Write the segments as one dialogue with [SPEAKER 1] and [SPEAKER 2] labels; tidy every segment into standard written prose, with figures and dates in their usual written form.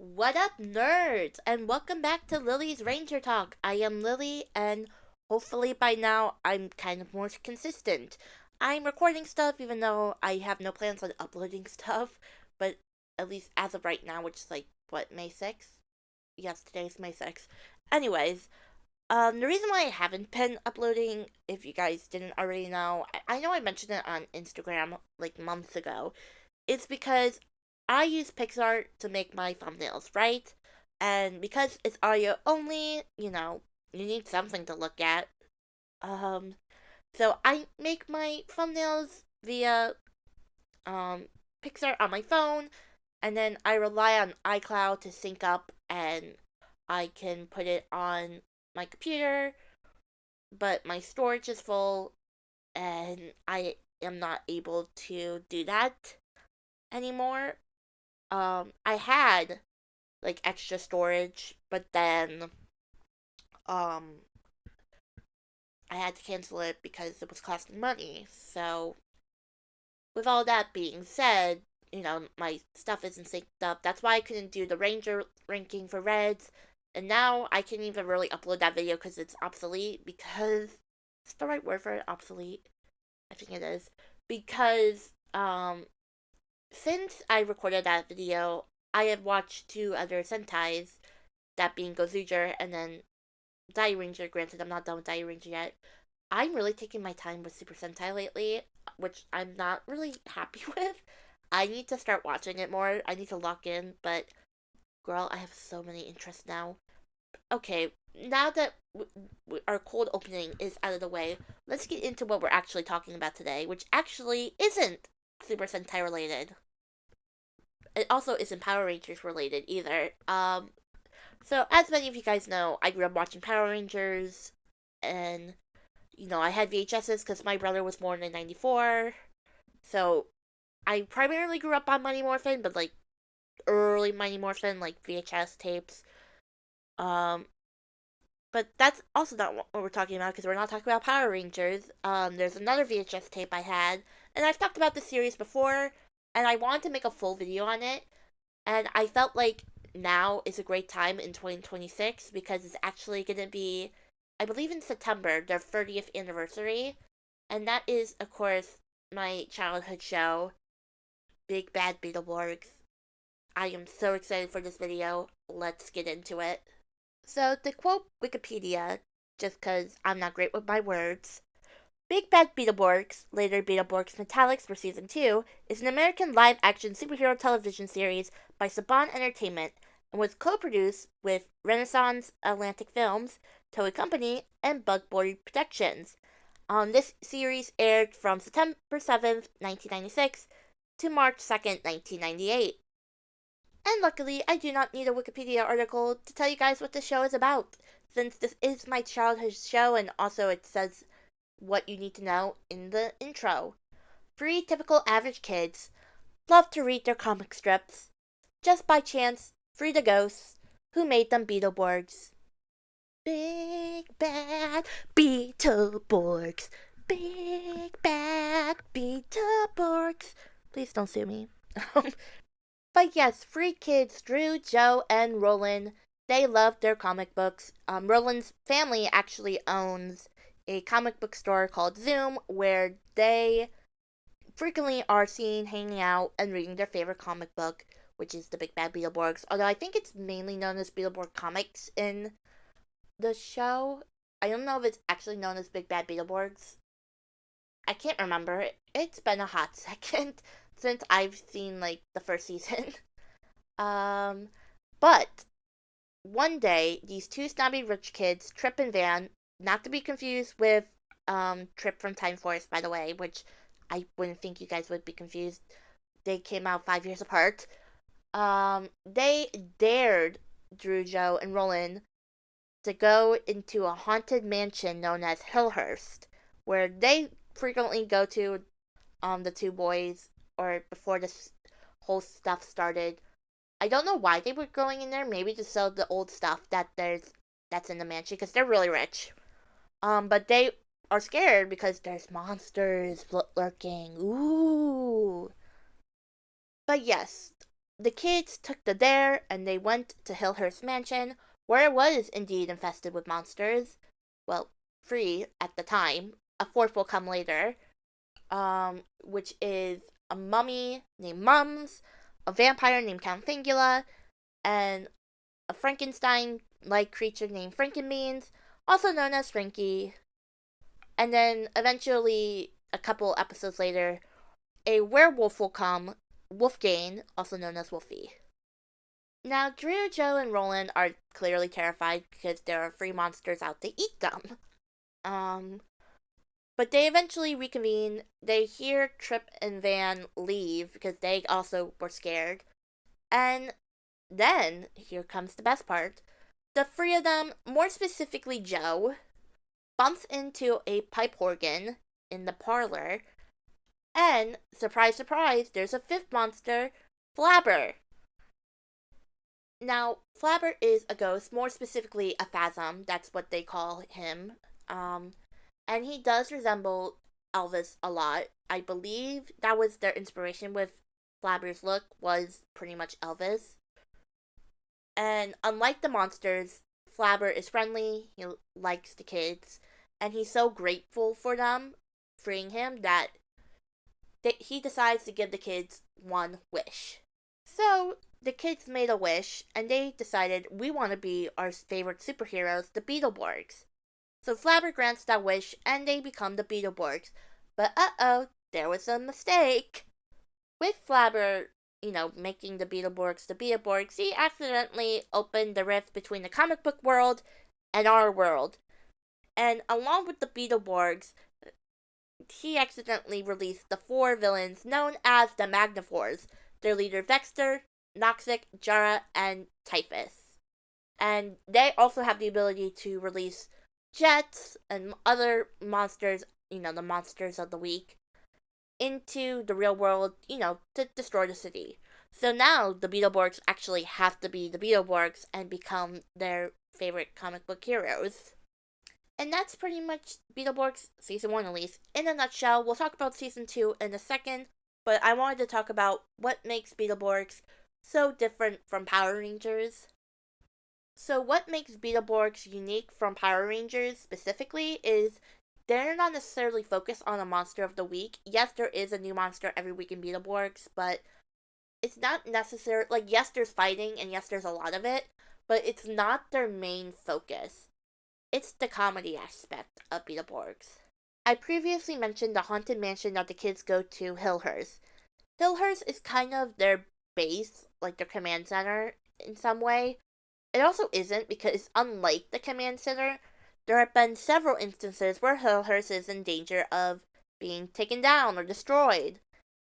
[SPEAKER 1] What up, nerds? And welcome back to Lily's Ranger Talk. I am Lily, and hopefully by now I'm kind of more consistent. I'm recording stuff even though I have no plans on uploading stuff, but at least as of right now, which is May 6th? Yes, today's May 6th. Anyways, the reason why I haven't been uploading, if you guys didn't already know, I know I mentioned it on Instagram like months ago, it's because I use Pixar to make my thumbnails, right? And because it's audio only, you need something to look at. Um, so I make my thumbnails via Pixar on my phone, and then I rely on iCloud to sync up, and I can put it on my computer, but my storage is full, and I am not able to do that anymore. I had extra storage, but then um I had to cancel it because it was costing money. So with all that being said, my stuff isn't synced up. That's why I couldn't do the Ranger ranking for Reds. And now I can't even really upload that video because it's obsolete. Because it's the right word for it, obsolete. I think it is. Because since I recorded that video, I have watched two other Sentais, that being Gozuger and then Dai Ranger. Granted, I'm not done with Dai Ranger yet. I'm really taking my time with Super Sentai lately, which I'm not really happy with. I need to start watching it more. I need to lock in, but girl, I have so many interests now. Okay, now that our cold opening is out of the way, let's get into what we're actually talking about today, which actually isn't Super Sentai related. It also isn't Power Rangers related either. So as many of you guys know, I grew up watching Power Rangers, and I had VHSs because my brother was born in '94. So I primarily grew up on Mighty Morphin, but early Mighty Morphin, like VHS tapes. Um, but that's also not what we're talking about because we're not talking about Power Rangers. There's another VHS tape I had, and I've talked about this series before, and I wanted to make a full video on it, and I felt like now is a great time in 2026 because it's actually going to be, I believe in September, their 30th anniversary. And that is, of course, my childhood show, Big Bad Beetleborgs. I am so excited for this video. Let's get into it. So, to quote Wikipedia, just because I'm not great with my words, Big Bad Beetleborgs, later Beetleborgs Metallix for Season 2, is an American live-action superhero television series by Saban Entertainment and was co-produced with Renaissance Atlantic Films, Toei Company, and Bugboard Productions. This series aired from September 7th, 1996 to March 2nd, 1998. And luckily, I do not need a Wikipedia article to tell you guys what the show is about, since this is my childhood show and also it says what you need to know in the intro. Three typical average kids love to read their comic strips. Just by chance, free the ghosts who made them Beetleborgs. Big Bad Beetleborgs. Big Bad Beetleborgs. Please don't sue me. But yes, three kids, Drew, Joe, and Roland, they love their comic books. Roland's family actually owns a comic book store called Zoom, where they frequently are seen hanging out and reading their favorite comic book, which is the Big Bad Beetleborgs. Although I think it's mainly known as Beetleborg Comics in the show. I don't know if it's actually known as Big Bad Beetleborgs. I can't remember. It's been a hot second since I've seen the first season. um, but one day these two snobby rich kids, Trip and Van, not to be confused with Trip from Time Force, by the way, which I wouldn't think you guys would be confused. They came out 5 years apart. They dared Drew, Joe, and Roland to go into a haunted mansion known as Hillhurst, where they frequently go to, the two boys, or before this whole stuff started. I don't know why they were going in there. Maybe to sell the old stuff that's in the mansion because they're really rich. But they are scared because there's monsters lurking. Ooh. But yes, the kids took the dare and they went to Hillhurst Mansion, where it was indeed infested with monsters. Well, 3 at the time. A 4th will come later, which is a mummy named Mums, a vampire named Count Fingula, and a Frankenstein-like creature named Frankenbeans, also known as Frankie. And then eventually, a couple episodes later, a werewolf will come, Wolfgang, also known as Wolfie. Now, Drew, Joe, and Roland are clearly terrified because there are 3 monsters out to eat them. But they eventually reconvene. They hear Trip and Van leave because they also were scared. And then, here comes the best part. The 3 of them, more specifically Joe, bumps into a pipe organ in the parlor. And, surprise, surprise, there's a 5th monster, Flabber. Now, Flabber is a ghost, more specifically a phasm. That's what they call him. And he does resemble Elvis a lot. I believe that was their inspiration with Flabber's look, was pretty much Elvis. And unlike the monsters, Flabber is friendly, he likes the kids, and he's so grateful for them freeing him that he decides to give the kids one wish. So, the kids made a wish, and they decided we want to be our favorite superheroes, the Beetleborgs. So Flabber grants that wish, and they become the Beetleborgs. But there was a mistake. With Flabber, making the Beetleborgs, he accidentally opened the rift between the comic book world and our world. And along with the Beetleborgs, he accidentally released the 4 villains known as the Magnivores, their leader Vexter, Noxic, Jara, and Typhus. And they also have the ability to release jets and other monsters, the monsters of the week, into the real world, to destroy the city. So now the Beetleborgs actually have to be the Beetleborgs and become their favorite comic book heroes. And that's pretty much Beetleborgs Season 1 at least. In a nutshell, we'll talk about Season 2 in a second, but I wanted to talk about what makes Beetleborgs so different from Power Rangers. So what makes Beetleborgs unique from Power Rangers specifically is they're not necessarily focused on a monster of the week. Yes, there is a new monster every week in Beetleborgs, but it's not necessary. Yes, there's fighting, and yes, there's a lot of it, but it's not their main focus. It's the comedy aspect of Beetleborgs. I previously mentioned the haunted mansion that the kids go to, Hillhurst. Hillhurst is kind of their base, their command center in some way. It also isn't, because unlike the command center, there have been several instances where Hillhurst is in danger of being taken down or destroyed.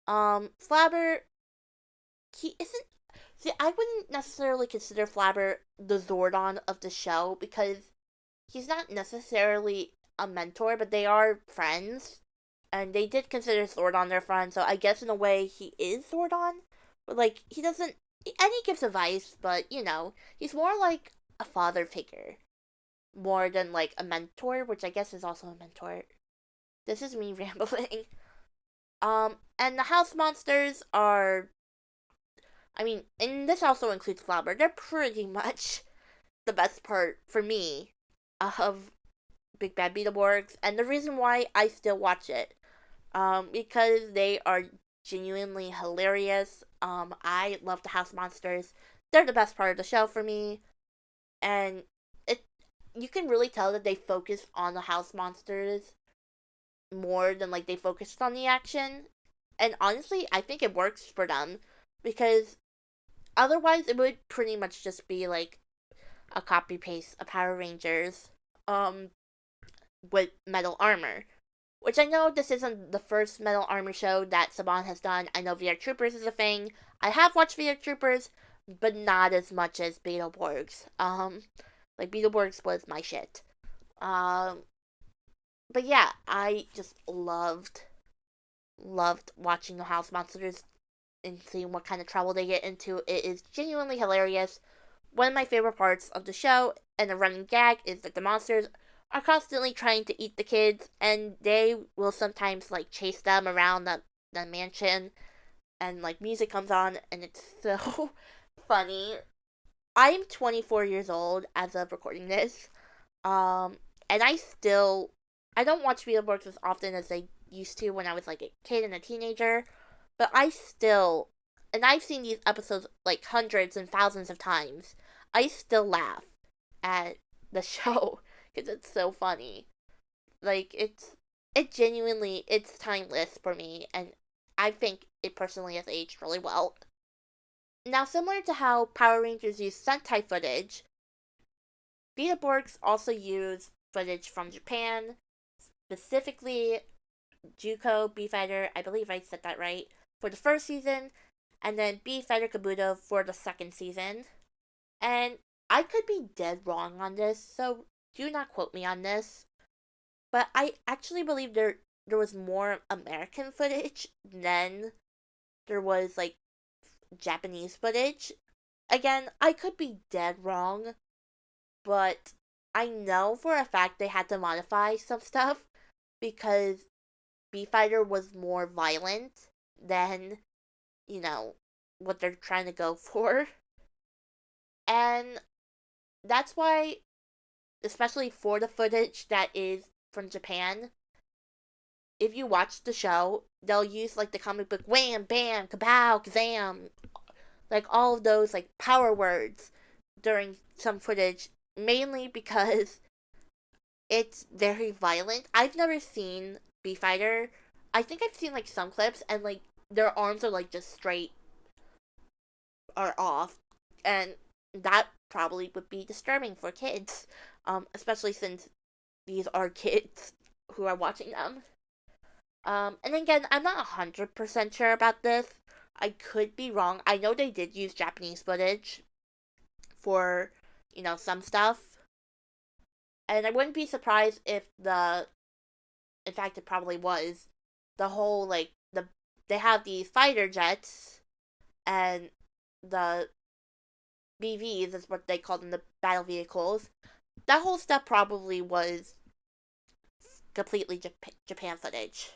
[SPEAKER 1] Flabber, he isn't... See, I wouldn't necessarily consider Flabber the Zordon of the show, because he's not necessarily a mentor, but they are friends. And they did consider Zordon their friend, so I guess in a way he is Zordon. But, he doesn't... And he gives advice, but, he's more like a father figure. More than, a mentor, which I guess is also a mentor. This is me rambling. And the house monsters are... and this also includes Flabber. They're pretty much the best part, for me, of Big Bad Beetleborgs. And the reason why I still watch it. Because they are genuinely hilarious. I love the house monsters. They're the best part of the show for me. And you can really tell that they focus on the house monsters more than they focused on the action. And honestly, I think it works for them, because otherwise it would pretty much just be a copy paste of Power Rangers with metal armor. Which I know this isn't the first metal armor show that Saban has done. I know VR Troopers is a thing. I have watched VR Troopers, but not as much as Beetleborgs. Beetleborgs was my shit. But yeah, I just loved watching the house monsters and seeing what kind of trouble they get into. It is genuinely hilarious. One of my favorite parts of the show, and the running gag, is that the monsters are constantly trying to eat the kids, and they will sometimes chase them around the mansion, and like music comes on, and it's so funny. I'm 24 years old as of recording this, and I don't watch Beetleborgs as often as I used to when I was like a kid and a teenager, but and I've seen these episodes like hundreds and thousands of times. I still laugh at the show because it's so funny. Like it's timeless for me, and I think it personally has aged really well. Now, similar to how Power Rangers use Sentai footage, Beetleborgs also use footage from Japan, specifically Juko, B-Fighter, I believe I said that right, for the first season, and then B-Fighter Kabuto for the second season. And I could be dead wrong on this, so do not quote me on this. But I actually believe there was more American footage than there was like Japanese footage. Again, I could be dead wrong, but I know for a fact they had to modify some stuff because B Fighter was more violent than, you know, what they're trying to go for. And that's why, especially for the footage that is from Japan, if you watch the show, they'll use like the comic book wham, bam, kapow, kazam, like all of those like power words during some footage, mainly because it's very violent. I've never seen B Fighter. I think I've seen like some clips and like their arms are like just straight or off, and that probably would be disturbing for kids, especially since these are kids who are watching them. And again, I'm not 100% sure about this. I could be wrong. I know they did use Japanese footage for, some stuff. And I wouldn't be surprised if in fact, it probably was, the whole, like, they have these fighter jets, and the BVs is what they call them, the battle vehicles. That whole stuff probably was completely Japan footage.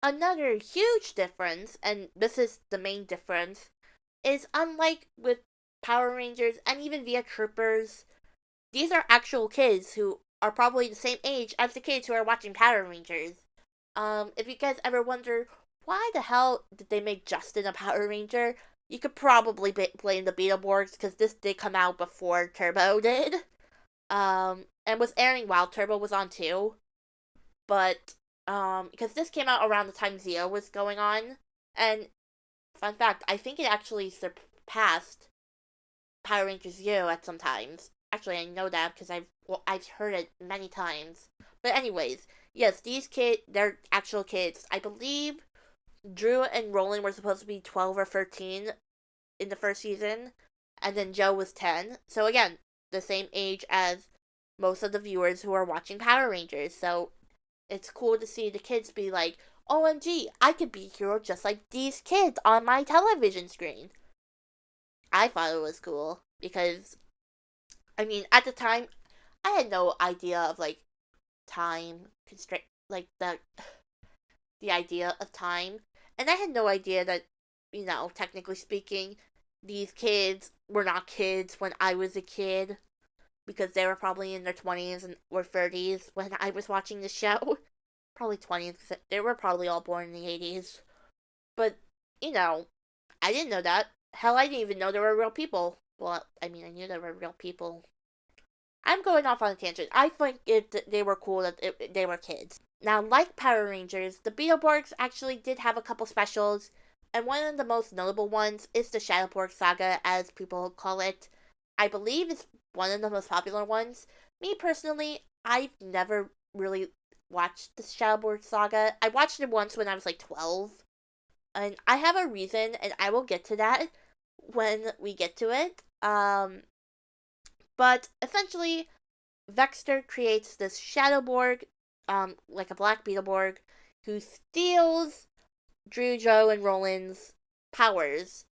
[SPEAKER 1] Another huge difference, and this is the main difference, is unlike with Power Rangers and even VIA Troopers, these are actual kids who are probably the same age as the kids who are watching Power Rangers. If you guys ever wonder why the hell did they make Justin a Power Ranger, you could probably blame the Beetleborgs because this did come out before Turbo did. And was airing while Turbo was on too. But because this came out around the time Zeo was going on, and fun fact, I think it actually surpassed Power Rangers Zeo at some times. Actually, I know that because I've heard it many times. But anyways, yes, these kids, they're actual kids. I believe Drew and Roland were supposed to be 12 or 13 in the first season, and then Joe was 10. So again, the same age as most of the viewers who are watching Power Rangers. So it's cool to see the kids be like, OMG, I could be a hero just like these kids on my television screen. I thought it was cool because, I mean, at the time, I had no idea of like time constraint, like the idea of time, and I had no idea that, technically speaking, these kids were not kids when I was a kid because they were probably in their 20s or 30s when I was watching the show. Probably 20s. They were probably all born in the 80s. But, I didn't know that. Hell, I didn't even know there were real people. Well, I mean, I knew there were real people. I'm going off on a tangent. I think they were cool that they were kids. Now, like Power Rangers, the Beetleborgs actually did have a couple specials, and one of the most notable ones is the Shadowborg Saga, as people call it. I believe it's one of the most popular ones. Me personally, I've never really watched the Shadowborg Saga. I watched it once when I was like 12. And I have a reason, and I will get to that when we get to it. But essentially, Vexter creates this Shadowborg, like a black Beetleborg, who steals Drew, Joe, and Roland's powers.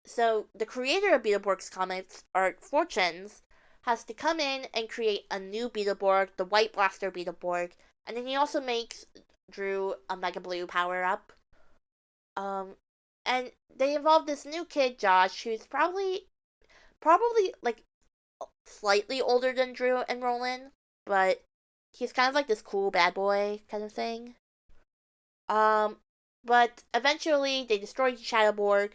[SPEAKER 1] So the creator of Beetleborgs comics, Art Fortunes, has to come in and create a new Beetleborg, the White Blaster Beetleborg, and then he also makes Drew a Mega Blue power-up. And they involve this new kid, Josh, who's probably like slightly older than Drew and Roland, but he's kind of like this cool bad boy kind of thing. Um, but eventually they destroy Shadowborg,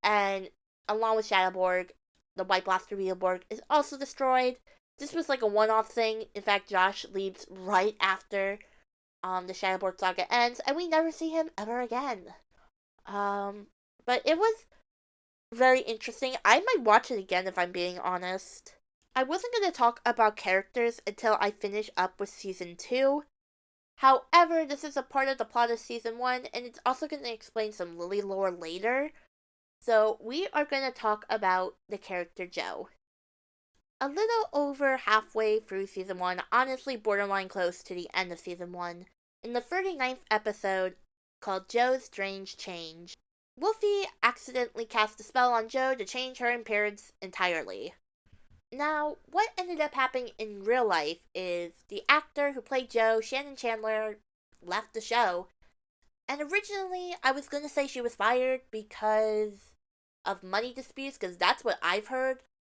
[SPEAKER 1] and along with Shadowborg, the White Blaster Beetleborg is also destroyed. This was like a one-off thing. In fact, Josh leaves right after the Shadowborg saga ends, and we never see him ever again. But it was very interesting. I might watch it again if I'm being honest. I wasn't going to talk about characters until I finish up with season 2. However, this is a part of the plot of season 1, and it's also going to explain some Lily lore later. So, we are going to talk about the character Joe. A little over halfway through season 1, honestly borderline close to the end of season 1, in the 39th episode called Joe's Strange Change, Wolfie accidentally cast a spell on Joe to change her appearance entirely. Now, what ended up happening in real life is the actor who played Joe, Shannon Chandler, left the show. And originally, I was going to say she was fired because of money disputes, because that's what I've heard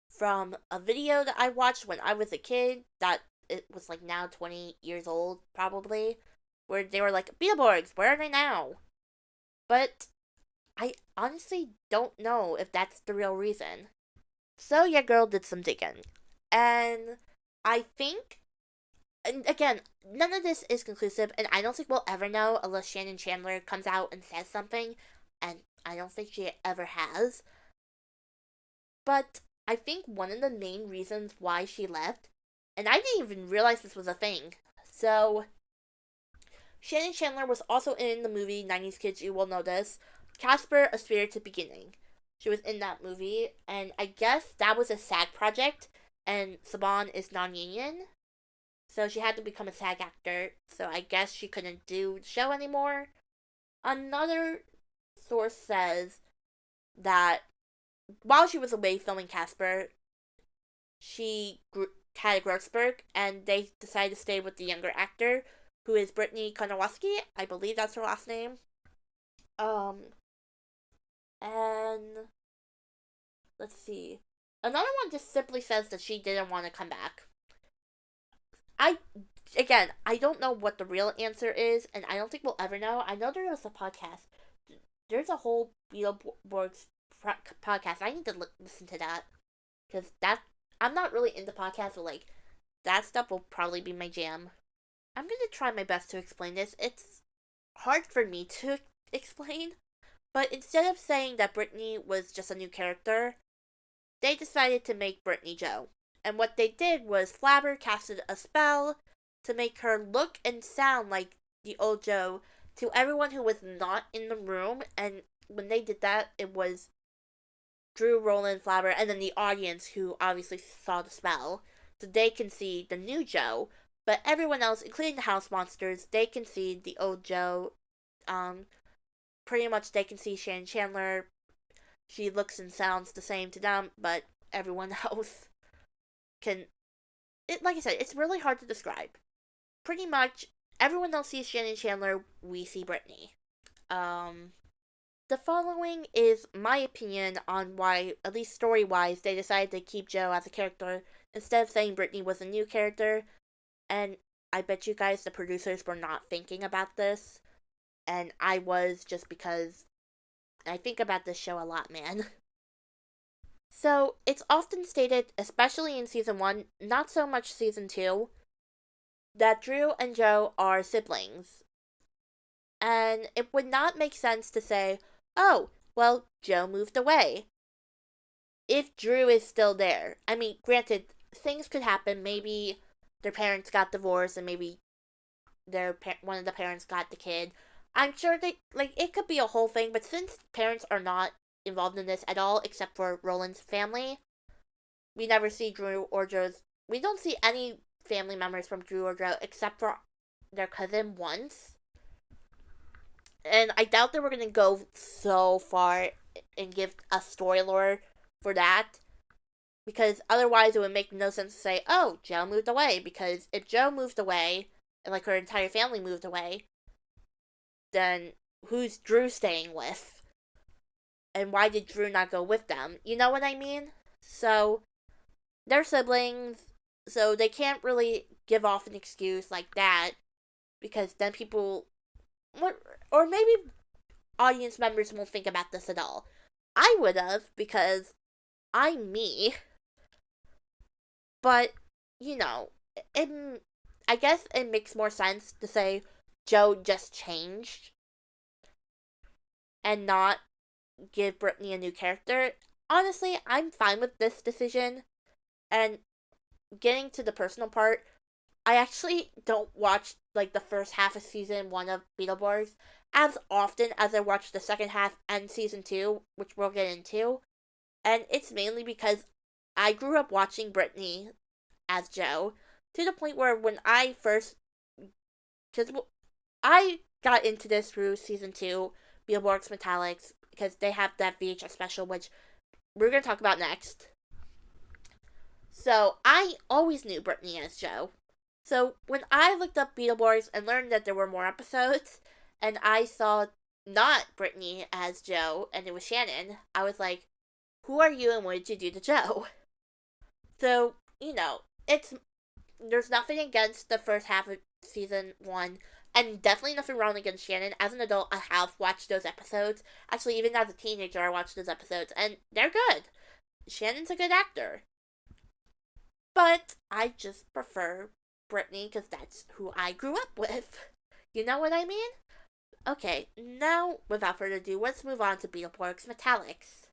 [SPEAKER 1] from a video that I watched when I was a kid, that it was like now 20 years old, probably, where they were like, Beetleborgs, where are they now? But I honestly don't know if that's the real reason. So your girl did some digging. And I think, and again, none of this is conclusive, and I don't think we'll ever know unless Shannon Chandler comes out and says something, and I don't think she ever has. But I think one of the main reasons why she left, and I didn't even realize this was a thing. So, Shannon Chandler was also in the movie 90s Kids You Will Know This, Casper, A Spirited Beginning. She was in that movie, and I guess that was a SAG project, and Saban is non-union, so she had to become a SAG actor, so I guess she couldn't do the show anymore. Another source says that while she was away filming Casper, she had a growth spurt, and they decided to stay with the younger actor, who is Brittany Konowski. I believe that's her last name. And let's see. Another one just simply says that she didn't want to come back. I don't know what the real answer is, and I don't think we'll ever know. I know there was a podcast. There's a whole Beetleborgs podcast. I need to listen to that, because I'm not really into podcasts, but like that stuff will probably be my jam. I'm gonna try my best to explain this. It's hard for me to explain, but instead of saying that Brittany was just a new character, they decided to make Brittany Joe. And what they did was Flabber casted a spell to make her look and sound like the old Joe to everyone who was not in the room. And when they did that, it was Drew, Roland, Flabber, and then the audience who obviously saw the spell. So they can see the new Joe, but everyone else, including the house monsters, they can see the old Joe. Pretty much they can see Shannon Chandler. She looks and sounds the same to them, but everyone else can. Like I said, it's really hard to describe. Pretty much everyone else sees Shannon Chandler, we see Brittany. The following is my opinion on why, at least story-wise, they decided to keep Joe as a character instead of saying Brittany was a new character. And I bet you guys the producers were not thinking about this. And I was, just because I think about this show a lot, man. So, it's often stated, especially in season 1, not so much season 2, that Drew and Joe are siblings. And it would not make sense to say, oh, well, Joe moved away, if Drew is still there. I mean, granted, things could happen. Maybe their parents got divorced and maybe one of the parents got the kid. I'm sure it could be a whole thing, but since parents are not involved in this at all, except for Roland's family, we never see Drew or Joe's. We don't see any family members from Drew or Joe except for their cousin once. And I doubt that we're going to go so far and give a story lore for that, because otherwise it would make no sense to say, oh, Joe moved away, because if Joe moved away, and like her entire family moved away, then who's Drew staying with? And why did Drew not go with them? You know what I mean? So, they're siblings, so they can't really give off an excuse like that, because then people, or maybe audience members won't think about this at all. I would have, because I'm me, but, I guess it makes more sense to say Joe just changed and not give Brittany a new character. Honestly, I'm fine with this decision. And getting to the personal part, I actually don't watch like the first half of season 1 of Beetleborgs as often as I watch the second half and season 2, which we'll get into. And it's mainly because I grew up watching Brittany as Joe to the point where when I first, because I got into this through season 2, Beetleborgs Metallix, because they have that VHS special, which we're going to talk about next. So I always knew Brittany as Joe. So when I looked up Beetleborgs and learned that there were more episodes, and I saw not Brittany as Joe, and it was Shannon, I was like, who are you and what did you do to Joe? So, there's nothing against the first half of season 1, and definitely nothing wrong against Shannon. As an adult, I have watched those episodes. Actually, even as a teenager, I watched those episodes, and they're good. Shannon's a good actor. But I just prefer Brittany because that's who I grew up with. You know what I mean? Okay, now, without further ado, let's move on to Beetleborgs Metallix.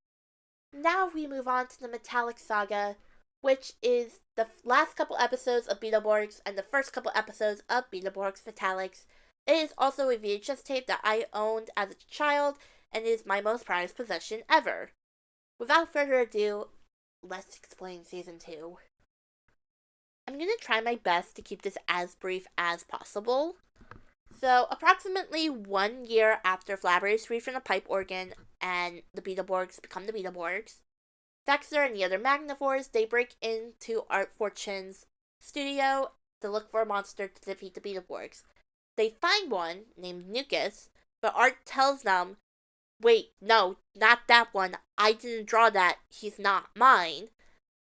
[SPEAKER 1] Now we move on to the Metallix saga, which is the last couple episodes of Beetleborgs and the first couple episodes of Beetleborgs Metallix. It is also a VHS tape that I owned as a child and is my most prized possession ever. Without further ado, let's explain Season 2. I'm going to try my best to keep this as brief as possible. So, approximately 1 year after Flabber is freed from the pipe organ and the Beetleborgs become the Beetleborgs, Dexter and the other Magnivores, they break into Art Fortune's studio to look for a monster to defeat the Beetleborgs. They find one named Nucus, but Art tells them, wait, no, not that one. I didn't draw that. He's not mine.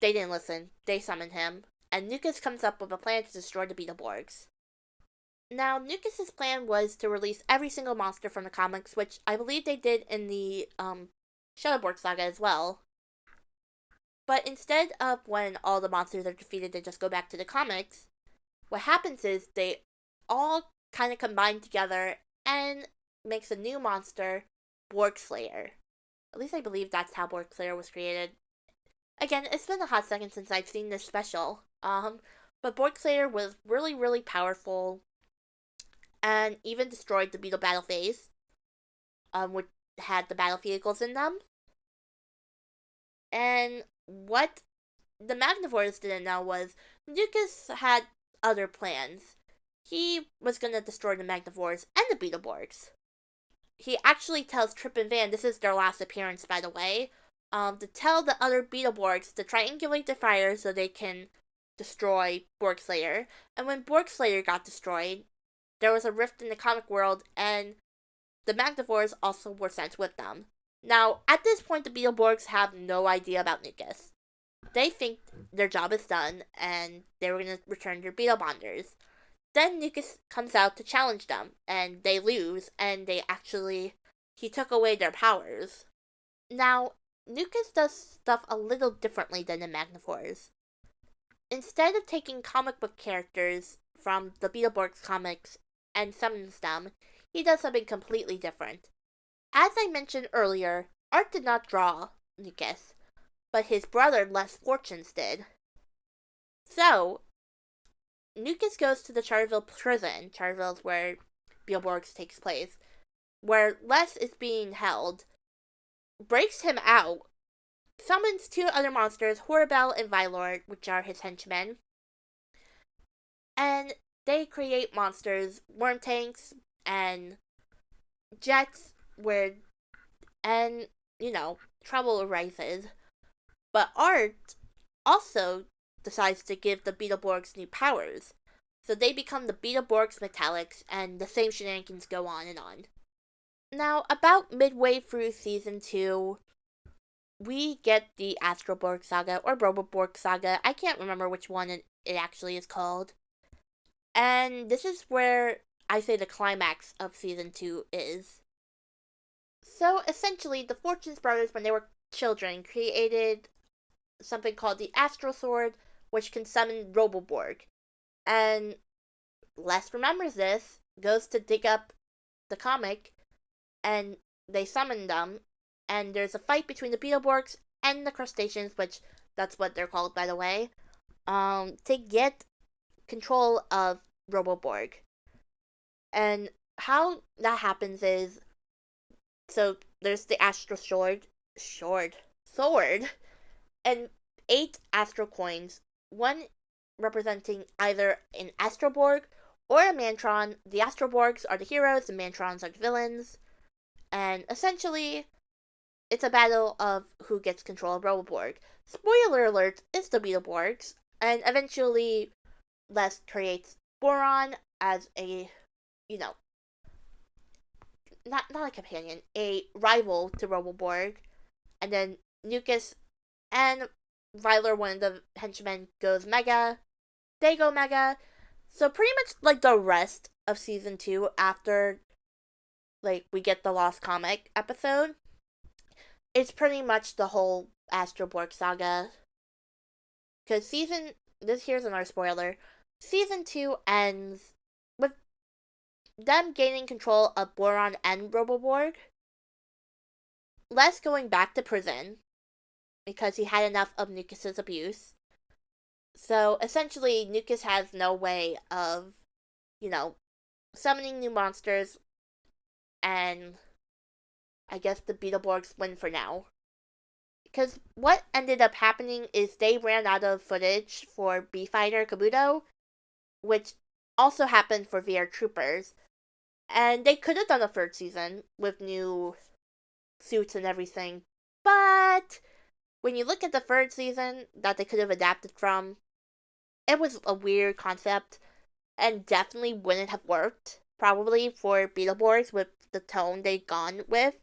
[SPEAKER 1] They didn't listen. They summon him, and Nucus comes up with a plan to destroy the Beetleborgs. Now, Nucus' plan was to release every single monster from the comics, which I believe they did in the Shadowborg saga as well. But instead of when all the monsters are defeated, they just go back to the comics, what happens is they all kind of combine together and makes a new monster, Borg Slayer. At least I believe that's how Borg Slayer was created. Again, it's been a hot second since I've seen this special. But Borg Slayer was really, really powerful and even destroyed the Beetle Battle Phase, which had the battle vehicles in them. And what the Magnivores didn't know was Nucus had other plans. He was going to destroy the Magnivores and the Beetleborgs. He actually tells Trip and Van, this is their last appearance by the way, to tell the other Beetleborgs to triangulate the fire so they can destroy Borg Slayer. And when Borg Slayer got destroyed, there was a rift in the comic world and the Magnivores also were sent with them. Now, at this point, the Beetleborgs have no idea about Nucus. They think their job is done, and they were going to return their Beetle Bonders. Then Nucus comes out to challenge them, and they lose, and he took away their powers. Now, Nucus does stuff a little differently than the Magnivores. Instead of taking comic book characters from the Beetleborgs comics and summons them, he does something completely different. As I mentioned earlier, Art did not draw Nucus, but his brother Les Fortunes did. So, Nucus goes to the Charterville prison. Charterville is where Beetleborgs takes place, where Les is being held, breaks him out, summons two other monsters, Horribel and Vylord, which are his henchmen, and they create monsters, worm tanks, and jets, trouble arises. But Art also decides to give the Beetleborgs new powers, so they become the Beetleborgs Metallix, and the same shenanigans go on and on. Now, about midway through season 2, we get the Astroborg saga or Roboborg saga. I can't remember which one it actually is called. And this is where I say the climax of season 2 is. So essentially, the Fortunes brothers, when they were children, created something called the Astro Sword, which can summon Roboborg. And Les remembers this, goes to dig up the comic, and they summon them. And there's a fight between the Beetleborgs and the crustaceans, which that's what they're called, by the way, to get control of Roboborg. And how that happens is, so there's the Astro Sword, and 8 Astro coins, one representing either an Astroborg or a Mantron. The Astroborgs are the heroes, the Mantrons are the villains, and essentially, it's a battle of who gets control of Roboborg. Spoiler alert, it's the Beetleborgs, and eventually Les creates Boron as a, you know, not a companion, a rival to Roboborg, and then Nucus and Viler, one of the henchmen, goes Mega. They go Mega. So pretty much like the rest of season 2 after like we get the Lost Comic episode, it's pretty much the whole Astroborg saga. Because this here's another spoiler. Season 2 ends with them gaining control of Boron and Roboborg. Les going back to prison because he had enough of Nucus's abuse. So essentially, Nucus has no way of, summoning new monsters, and I guess the Beetleborgs win for now. Because what ended up happening is they ran out of footage for B-Fighter Kabuto, which also happened for VR Troopers. And they could have done a third season with new suits and everything. But when you look at the third season that they could have adapted from, it was a weird concept and definitely wouldn't have worked, probably, for Beetleborgs with the tone they'd gone with.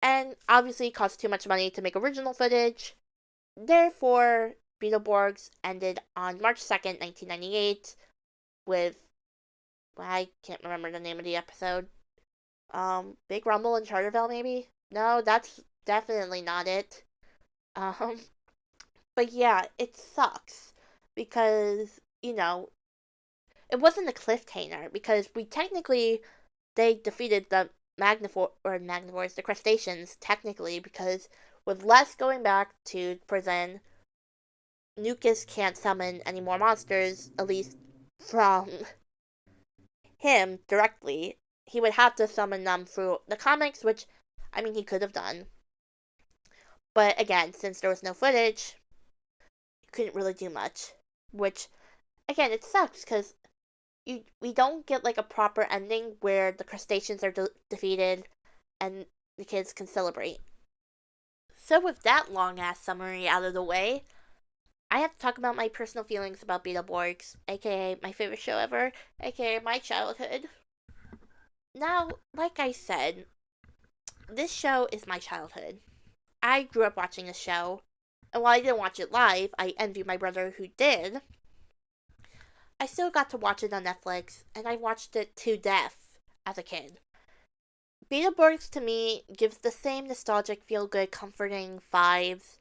[SPEAKER 1] And obviously, it cost too much money to make original footage. Therefore, Beetleborgs ended on March 2nd, 1998, with, well, I can't remember the name of the episode. Big Rumble in Charterville, maybe? No, that's definitely not it. But yeah, it sucks because, it wasn't a cliffhanger because they defeated the Magnivores, the crustaceans, technically, because with Les going back to prison, Nucus can't summon any more monsters, at least from him directly. He would have to summon them through the comics, which, he could have done. But again, since there was no footage, you couldn't really do much. Which, again, it sucks because we don't get like a proper ending where the crustaceans are defeated and the kids can celebrate. So with that long ass summary out of the way, I have to talk about my personal feelings about Beetleborgs, aka my favorite show ever, aka my childhood. Now, like I said, this show is my childhood. I grew up watching this show, and while I didn't watch it live, I envy my brother who did. I still got to watch it on Netflix, and I watched it to death as a kid. Beetleborgs to me gives the same nostalgic, feel-good, comforting vibes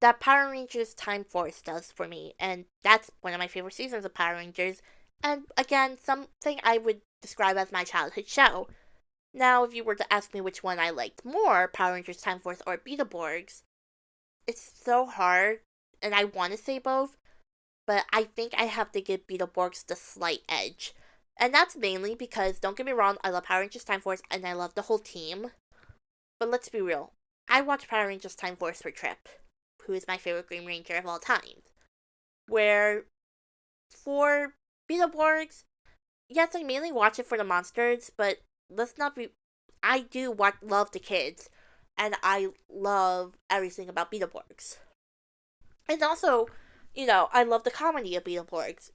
[SPEAKER 1] that Power Rangers Time Force does for me, and that's one of my favorite seasons of Power Rangers, and again, something I would describe as my childhood show. Now, if you were to ask me which one I liked more, Power Rangers Time Force or Beetleborgs, it's so hard, and I want to say both, but I think I have to give Beetleborgs the slight edge. And that's mainly because, don't get me wrong, I love Power Rangers Time Force and I love the whole team. But let's be real, I watch Power Rangers Time Force for Trip, who is my favorite Green Ranger of all time. Where, for Beetleborgs, yes, I mainly watch it for the monsters, but let's not be... I do love the kids, and I love everything about Beetleborgs. And also, I love the comedy of Beetleborgs.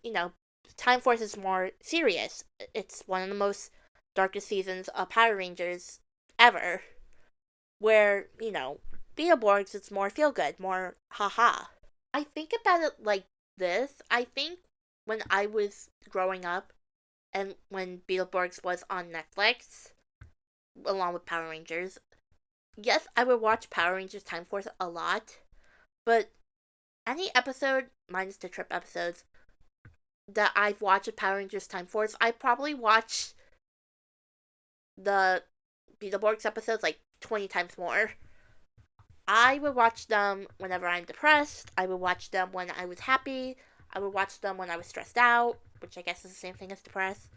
[SPEAKER 1] Time Force is more serious. It's one of the most darkest seasons of Power Rangers ever, where, Beetleborgs is more feel good, more haha. I think about it like this. I think when I was growing up and when Beetleborgs was on Netflix, along with Power Rangers, yes, I would watch Power Rangers Time Force a lot, but any episode, minus the trip episodes, that I've watched of Power Rangers Time Force, I probably watch the Beetleborgs episodes like 20 times more. I would watch them whenever I'm depressed. I would watch them when I was happy. I would watch them when I was stressed out, which I guess is the same thing as depressed.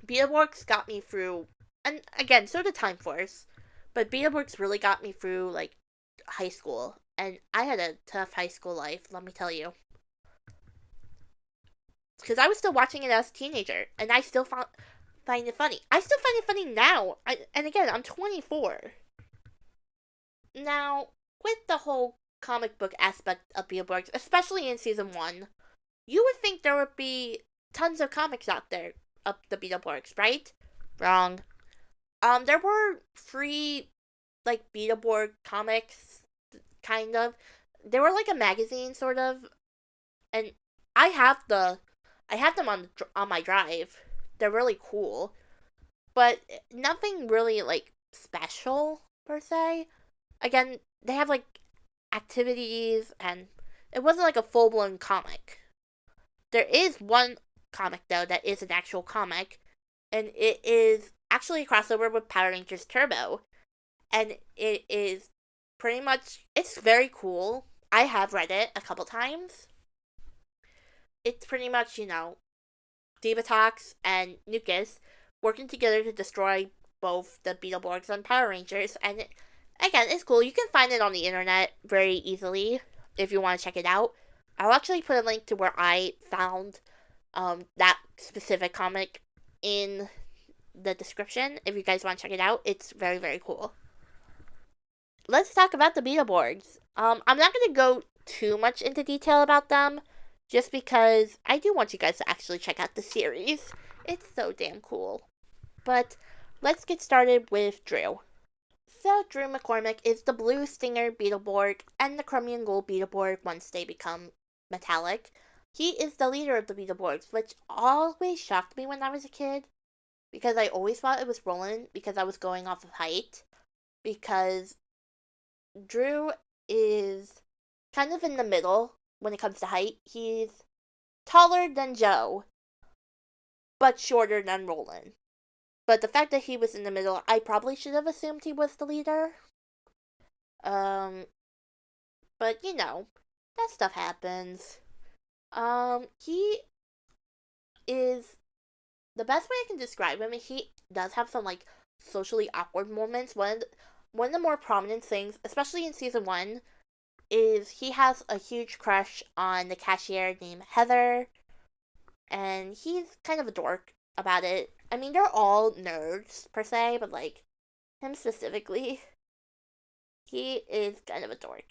[SPEAKER 1] Beetleborgs got me through, and again, so did Time Force, but Beetleborgs really got me through, like, high school. And I had a tough high school life, let me tell you. Because I was still watching it as a teenager, and I still find it funny. I still find it funny now. And again, I'm 24. Now, with the whole comic book aspect of Beetleborgs, especially in season 1, you would think there would be tons of comics out there of the Beetleborgs, right? Wrong. There were free, like, Beetleborg comics, kind of. They were like a magazine, sort of, and I have them on my drive. They're really cool, but nothing really like special per se. Again, they have like activities, and it wasn't like a full blown comic. There is one comic though that is an actual comic, and it is actually a crossover with Power Rangers Turbo, and it is pretty much, it's very cool. I have read it a couple times. It's pretty much, Divatox and Nucus working together to destroy both the Beetleborgs and Power Rangers, and again, it's cool. You can find it on the internet very easily if you want to check it out. I'll actually put a link to where I found that specific comic in the description if you guys want to check it out. It's very, very cool. Let's talk about the Beetleborgs. I'm not going to go too much into detail about them, just because I do want you guys to actually check out the series. It's so damn cool. But let's get started with Drew. So Drew McCormick is the Blue Stinger Beetleborg and the Chromium Gold Beetleborg once they become metallic. He is the leader of the Beetleborgs, which always shocked me when I was a kid, because I always thought it was Roland because I was going off of height, because Drew is kind of in the middle when it comes to height. He's taller than Joe, but shorter than Roland. But the fact that he was in the middle, I probably should have assumed he was the leader. But that stuff happens. He is, the best way I can describe him, he does have some, like, socially awkward moments. One of the more prominent things, especially in season 1, is he has a huge crush on the cashier named Heather, and he's kind of a dork about it. I mean, they're all nerds, per se, but, like, him specifically, he is kind of a dork.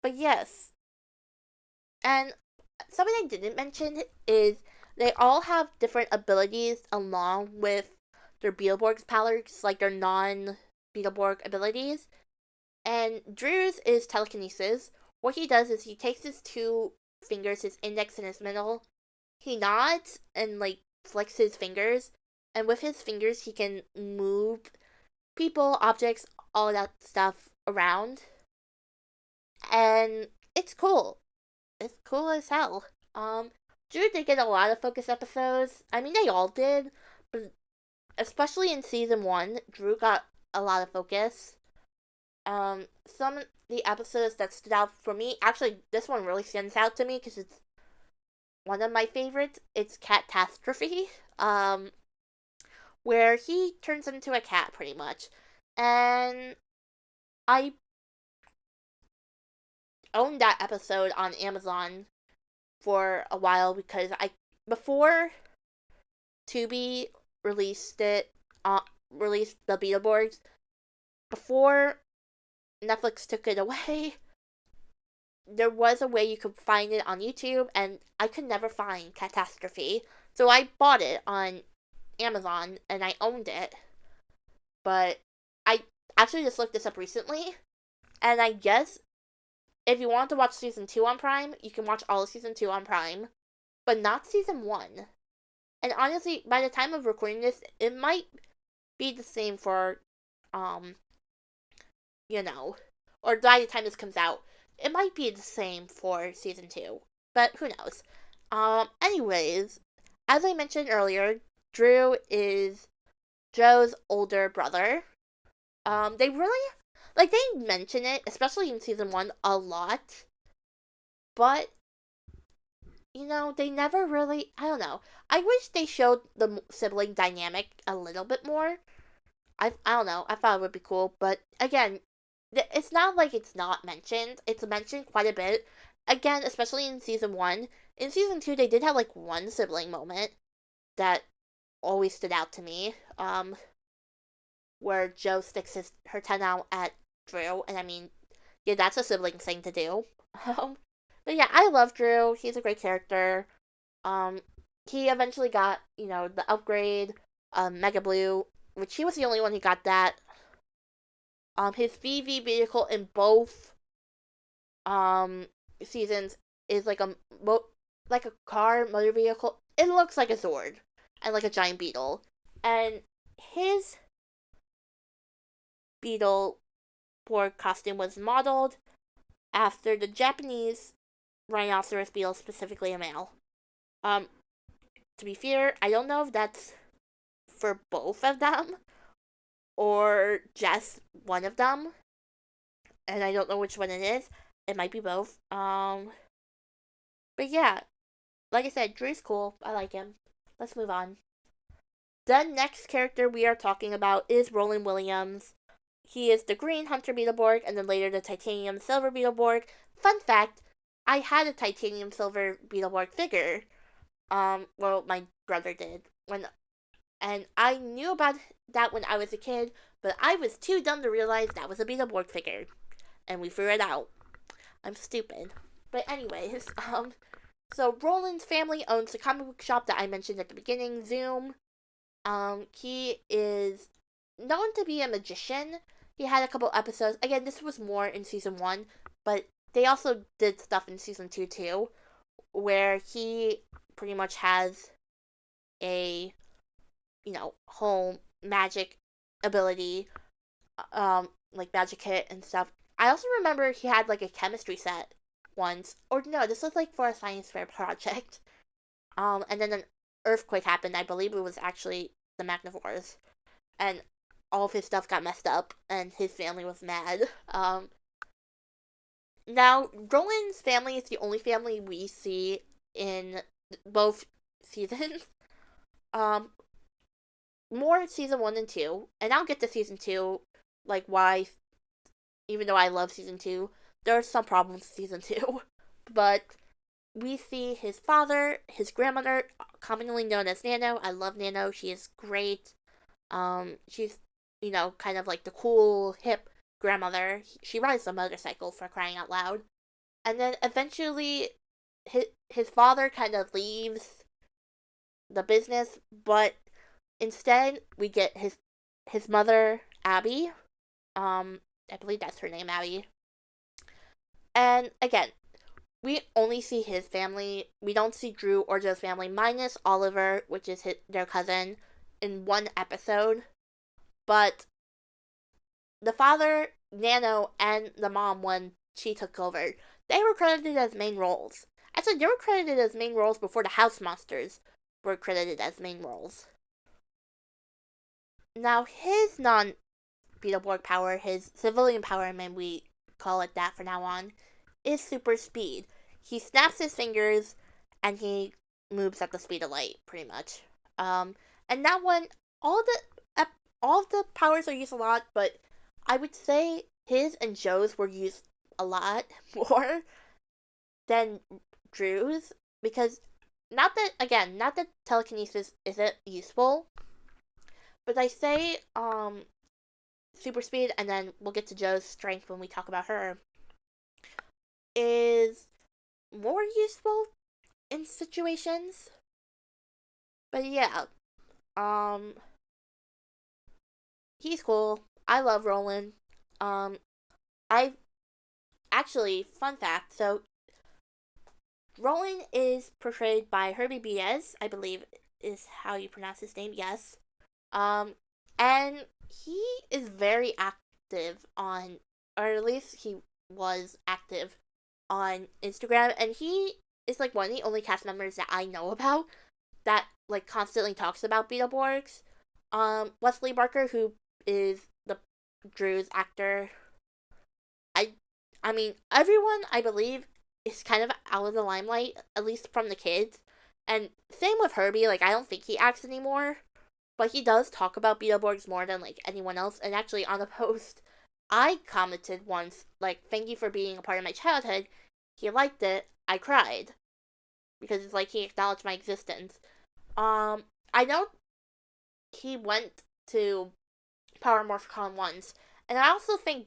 [SPEAKER 1] But yes. And something I didn't mention is they all have different abilities along with their Beetleborgs powers, like their non-Beetleborg abilities. And Drew's is telekinesis. What he does is he takes his 2 fingers, his index and his middle, he nods and, like, flicks his fingers, and with his fingers he can move people, objects, all that stuff around. And it's cool. It's cool as hell. Drew did get a lot of focus episodes. I mean, they all did, but especially in season 1, Drew got a lot of focus. Some of the episodes that stood out for me, actually, this one really stands out to me because it's one of my favorites. It's Catastrophe, where he turns into a cat, pretty much. And I owned that episode on Amazon for a while because before Tubi released released the Beetleborgs, before Netflix took it away, there was a way you could find it on YouTube, and I could never find Catastrophe. So I bought it on Amazon and I owned it, but I actually just looked this up recently, and I guess if you want to watch season 2 on Prime, you can watch all of season 2 on Prime, but not season 1. And honestly, by the time of recording this, it might be the same for, um, you know, or by the time this comes out, it might be the same for season 2. But who knows? Anyways, as I mentioned earlier, Drew is Joe's older brother. They really, like, they mention it, especially in season 1, a lot. But, they never really, I don't know. I wish they showed the sibling dynamic a little bit more. I don't know. I thought it would be cool. But, again, it's not like it's not mentioned. It's mentioned quite a bit. Again, especially in season 1. In season 2, they did have, like, one sibling moment that always stood out to me. Where Joe sticks her tongue out at Drew, and I mean, yeah, that's a sibling thing to do. But yeah, I love Drew. He's a great character. Um, he eventually got, the upgrade, Mega Blue, which he was the only one who got that. His VV vehicle in both seasons is like a car motor vehicle. It looks like a sword and like a giant beetle, and his Beetleborg costume was modeled after the Japanese rhinoceros beetle, specifically a male. Um, to be fair, I don't know if that's for both of them or just one of them, and I don't know which one it is. It might be both. But yeah, like I said, Drew's cool. I like him. Let's move on. The next character we are talking about is Roland Williams. He is the Green Hunter Beetleborg and then later the Titanium Silver Beetleborg. Fun fact, I had a Titanium Silver Beetleborg figure. Well, my brother did. And I knew about that when I was a kid, but I was too dumb to realize that was a Beetleborg figure. And we threw it out. I'm stupid. But anyways, so Roland's family owns the comic book shop that I mentioned at the beginning, Zoom. He is known to be a magician. He had a couple episodes. Again, this was more in season 1, but they also did stuff in season 2 too, where he pretty much has a, whole magic ability, like magic hit and stuff. I also remember he had like a chemistry set once, or no, this was like for a science fair project. And then an earthquake happened. I believe it was actually the Magnivores, and all of his stuff got messed up, and his family was mad. Now, Roland's family is the only family we see in both seasons. More season 1 and 2, and I'll get to season 2, like why, even though I love season 2, there are some problems with season 2. But we see his father, his grandmother, commonly known as Nano. I love Nano. She is great. She's, kind of like the cool, hip grandmother. She rides a motorcycle, for crying out loud. And then eventually, his father kind of leaves the business, but instead we get his mother, Abby. I believe that's her name, Abby. And again, we only see his family. We don't see Drew or Joe's family, minus Oliver, which is their cousin, in one episode. But the father, Nano, and the mom, when she took over, they were credited as main roles. Actually, they were credited as main roles before the House Monsters were credited as main roles. Now, his non-Beetleborg power, his civilian power, and we call it that from now on, is super speed. He snaps his fingers, and he moves at the speed of light, pretty much. And that one, all of the powers are used a lot, but I would say his and Joe's were used a lot more than Drew's, because not that telekinesis isn't useful, but I say super speed, and then we'll get to Joe's strength when we talk about her, is more useful in situations. But yeah, um, he's cool. I love Roland. I actually, fun fact. So Roland is portrayed by Herbie Diaz, I believe is how you pronounce his name. Yes. Um, and he is very active on, or at least he was active on Instagram, and he is like one of the only cast members that I know about that like constantly talks about Beetleborgs. Wesley Barker, who is the Drew's actor, I, I mean, everyone I believe is kind of out of the limelight, at least from the kids. And same with Herbie. Like I don't think he acts anymore, but he does talk about Beetleborgs more than like anyone else. And actually, on a post, I commented once, like, "Thank you for being a part of my childhood." He liked it. I cried because it's like he acknowledged my existence. I know he went to Power MorphCon once, and I also think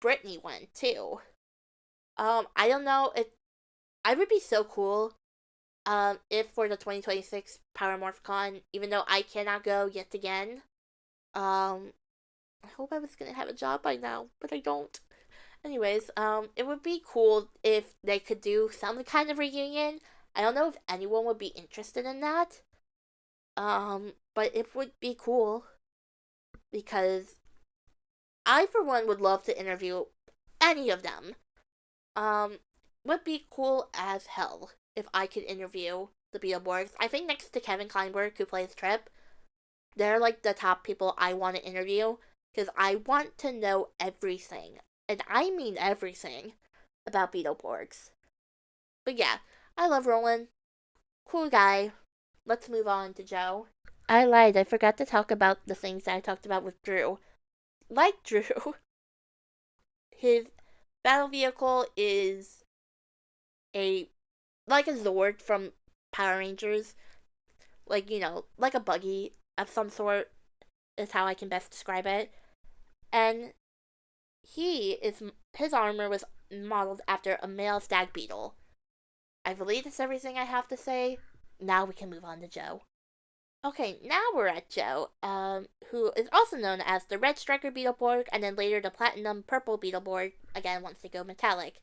[SPEAKER 1] Brittany went too. I don't know if I would be so cool. If for the 2026 Power MorphCon, even though I cannot go yet again, I hope I was gonna have a job by now, but I don't. Anyways, it would be cool if they could do some kind of reunion. I don't know if anyone would be interested in that. But it would be cool because I, for one, would love to interview any of them. Um, would be cool as hell if I could interview the Beetleborgs. I think next to Kevin Kleinberg, who plays Trip, they're like the top people I want to interview because I want to know everything, and I mean everything, about Beetleborgs. But yeah, I love Roland. Cool guy. Let's move on to Joe. I lied. I forgot to talk about the things that I talked about with Drew. Like Drew, his battle vehicle is a like a Zord from Power Rangers, like like a buggy of some sort is how I can best describe it. And his armor was modeled after a male stag beetle. I believe that's everything I have to say. Now we can move on to Joe. Okay, now we're at Joe, who is also known as the Red Striker Beetleborg, and then later the Platinum Purple Beetleborg, again once they go metallic.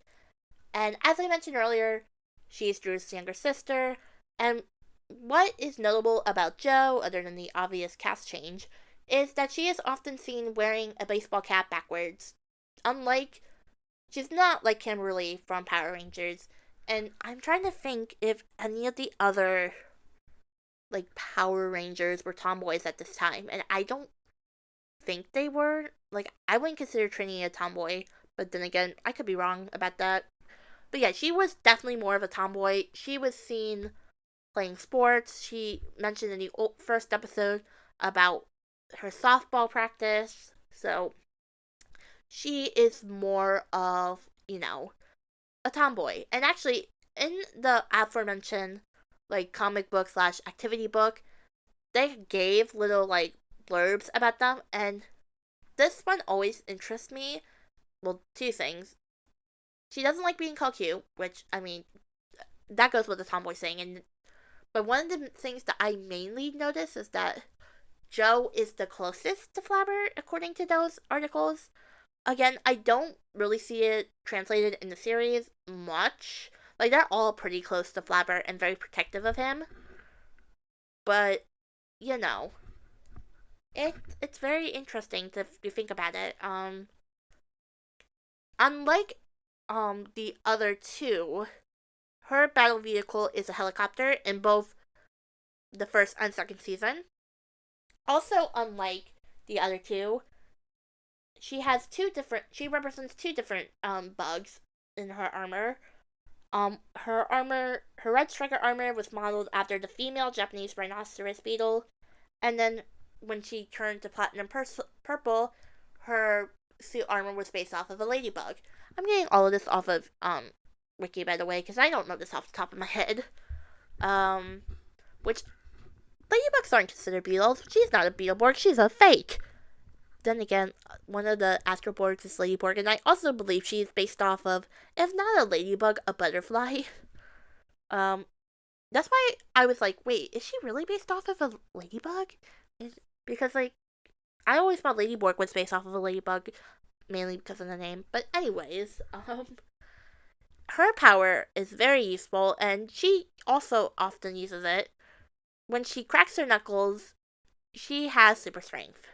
[SPEAKER 1] And as I mentioned earlier, she's Drew's younger sister, and what is notable about Joe, other than the obvious cast change, is that she is often seen wearing a baseball cap backwards. Unlike, she's not like Kimberly from Power Rangers, and I'm trying to think if any of the other like Power Rangers were tomboys at this time, and I don't think they were. Like I wouldn't consider Trini a tomboy, but then again, I could be wrong about that. But yeah, she was definitely more of a tomboy. She was seen playing sports. She mentioned in the first episode about her softball practice. So she is more of, a tomboy. And actually, in the aforementioned like comic book slash activity book, they gave little like blurbs about them, and this one always interests me. Well, two things. She doesn't like being called cute, which I mean, that goes with the tomboy thing. And but one of the things that I mainly notice is that Joe is the closest to Flabber according to those articles. Again, I don't really see it translated in the series much. Like they're all pretty close to Flabber and very protective of him. But you know, it's very interesting to you think about it. Unlike the other two, her battle vehicle is a helicopter in both the first and second season. Also, unlike the other two, she represents two different bugs in her armor. Her red striker armor was modeled after the female Japanese rhinoceros beetle, and then when she turned to platinum purple, her suit armor was based off of a ladybug. I'm getting all of this off of Wiki, by the way, because I don't know this off the top of my head. Which ladybugs aren't considered beetles. She's not a Beetleborg. She's a fake. Then again, one of the Astroborgs is Ladyborg, and I also believe she's based off of, if not a ladybug, a butterfly. That's why I was like, wait, is she really based off of a ladybug? Because, like, I always thought Ladyborg was based off of a ladybug, mainly because of the name. But anyways, her power is very useful, and she also often uses it. When she cracks her knuckles, she has super strength.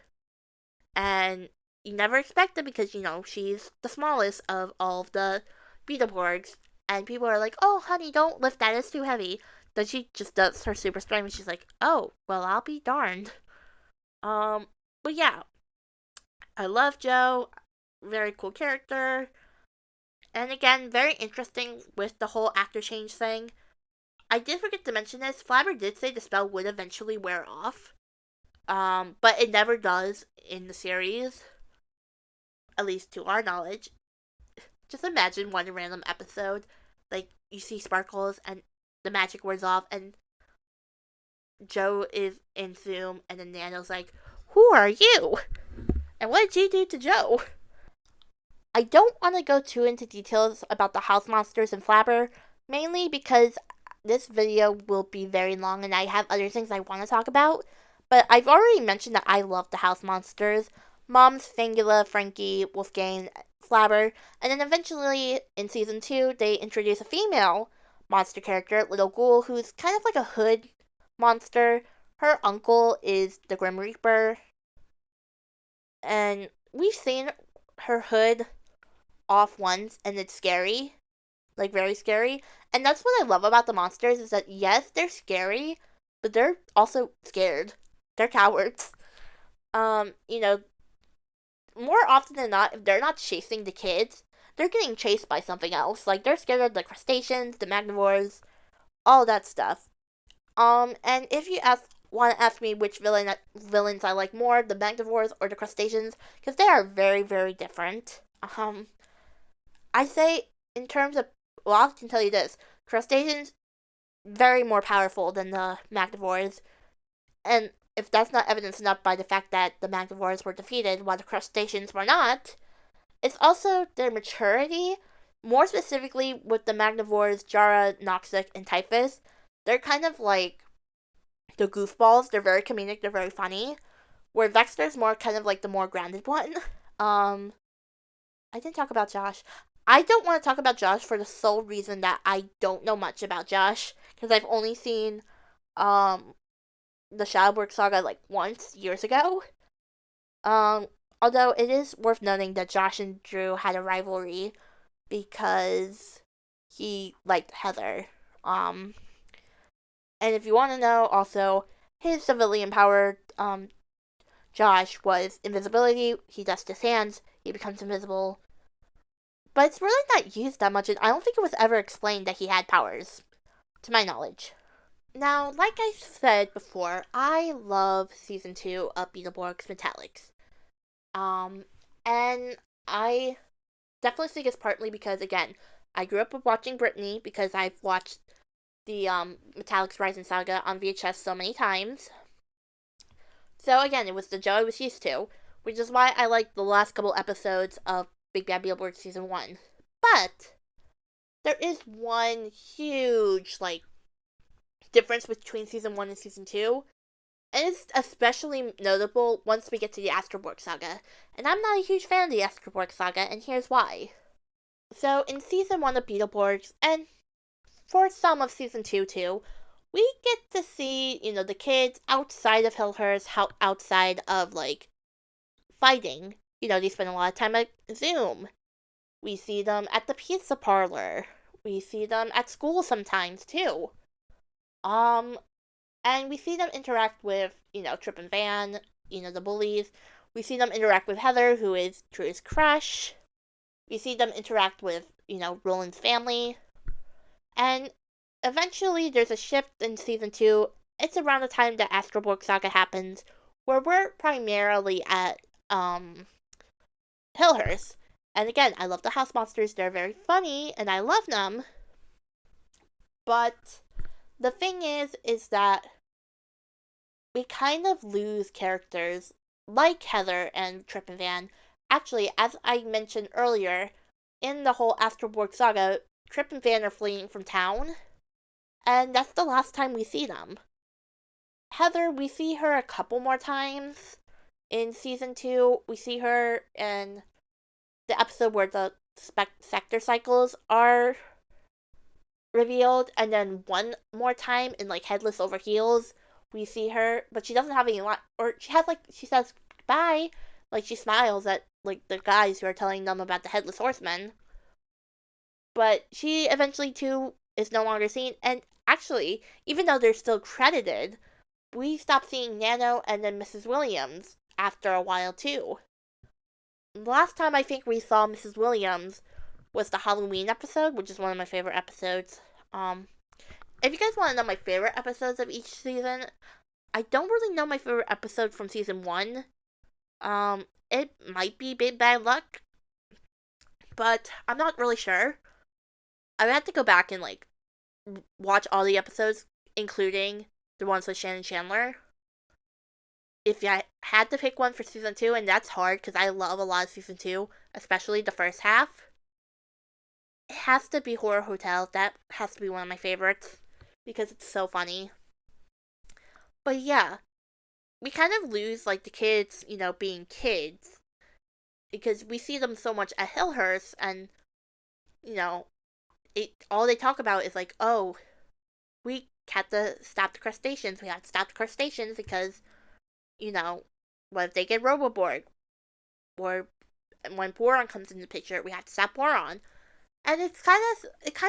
[SPEAKER 1] And you never expect it because, she's the smallest of all of the Beetleborgs. And people are like, oh, honey, don't lift that, it's too heavy. Then she just does her super strength, and she's like, oh, well, I'll be darned. But yeah, I love Joe. Very cool character. And again, very interesting with the whole actor change thing. I did forget to mention this. Flabber did say the spell would eventually wear off. But it never does in the series. At least to our knowledge. Just imagine one random episode. Like, you see Sparkles and the magic wears off, and Joe is in Zoom, and then Nano's like, who are you? And what did you do to Joe? I don't want to go too into details about the house monsters and Flabber, mainly because this video will be very long and I have other things I want to talk about. But I've already mentioned that I love the house monsters. Mom's, Fangula, Frankie, Wolfgang, Flabber, and then eventually in season 2 they introduce a female monster character, Little Ghoul, who's kind of like a hood monster. Her uncle is the Grim Reaper, and we've seen her hood off once, and it's scary, like very scary. And that's what I love about the monsters is that yes, they're scary, but they're also scared. They're cowards. You know, more often than not, if they're not chasing the kids, they're getting chased by something else. Like they're scared of the crustaceans, the magnivores, all that stuff. And if you want to ask me which villains I like more, the magnivores or the crustaceans, because they are very, very different. I say in terms of, well, I can tell you this: crustaceans very more powerful than the magnivores, and if that's not evidence enough by the fact that the magnivores were defeated while the crustaceans were not, it's also their maturity. More specifically, with the magnivores, Jara, Noxic, and Typhus, they're kind of like the goofballs. They're very comedic. They're very funny. Where Vexter's more kind of like the more grounded one. I didn't talk about Josh. I don't want to talk about Josh for the sole reason that I don't know much about Josh, because I've only seen the Shadowwork Saga like once years ago. Although it is worth noting that Josh and Drew had a rivalry because he liked Heather. And if you want to know, also his civilian power, Josh, was invisibility. He dusts his hands, he becomes invisible. But it's really not used that much, and I don't think it was ever explained that he had powers, to my knowledge. Now, like I said before, I love season 2 of Beetleborgs Metallix. And I definitely think it's partly because, again, I grew up watching Brittany because I've watched the Metallix Rising Saga on VHS so many times. So again, it was the Joe I was used to, which is why I like the last couple episodes of Big Bad Beetleborgs Season 1. But there is one huge, difference between Season 1 and Season 2. And it's especially notable once we get to the Astroborg Saga. And I'm not a huge fan of the Astroborg Saga, and here's why. So, in Season 1 of Beetleborgs, and for some of Season 2 too, we get to see, the kids outside of Hillhurst, outside of, fighting. They spend a lot of time at Zoom. We see them at the pizza parlor. We see them at school sometimes, too. And we see them interact with, Trip and Van, the bullies. We see them interact with Heather, who is Drew's crush. We see them interact with, Roland's family. And eventually there's a shift in season 2. It's around the time that Astroborg Saga happens, where we're primarily at, Hillhurst. And again, I love the house monsters. They're very funny, and I love them. But the thing is that we kind of lose characters like Heather and Trip and Van. Actually, as I mentioned earlier, in the whole Astroborg Saga, Trip and Van are fleeing from town. And that's the last time we see them. Heather, we see her a couple more times in season 2. We see her in the episode where the sector cycles are revealed, and then one more time in like Headless Over Heels, we see her, but she doesn't have any or she has like, she says bye, like she smiles at like the guys who are telling them about the Headless Horseman, but she eventually too is no longer seen. And actually, even though they're still credited, we stop seeing Nano and then Mrs. Williams after a while too. The last time I think we saw Mrs. Williams was the Halloween episode, which is one of my favorite episodes. If you guys want to know my favorite episodes of each season, I don't really know my favorite episode from season 1. It might be Big Bad Luck, but I'm not really sure. I would have to go back and like watch all the episodes, including the ones with Shannon Chandler. If I had to pick one for season 2, and that's hard because I love a lot of season 2, especially the first half, it has to be Horror Hotel. That has to be one of my favorites because it's so funny. But yeah, we kind of lose like the kids, being kids, because we see them so much at Hillhurst, and all they talk about is like, oh, we had to stop the crustaceans. We have to stop the crustaceans because, what if they get Roboborg? Or when Boron comes into the picture, we have to stop Boron. And it kind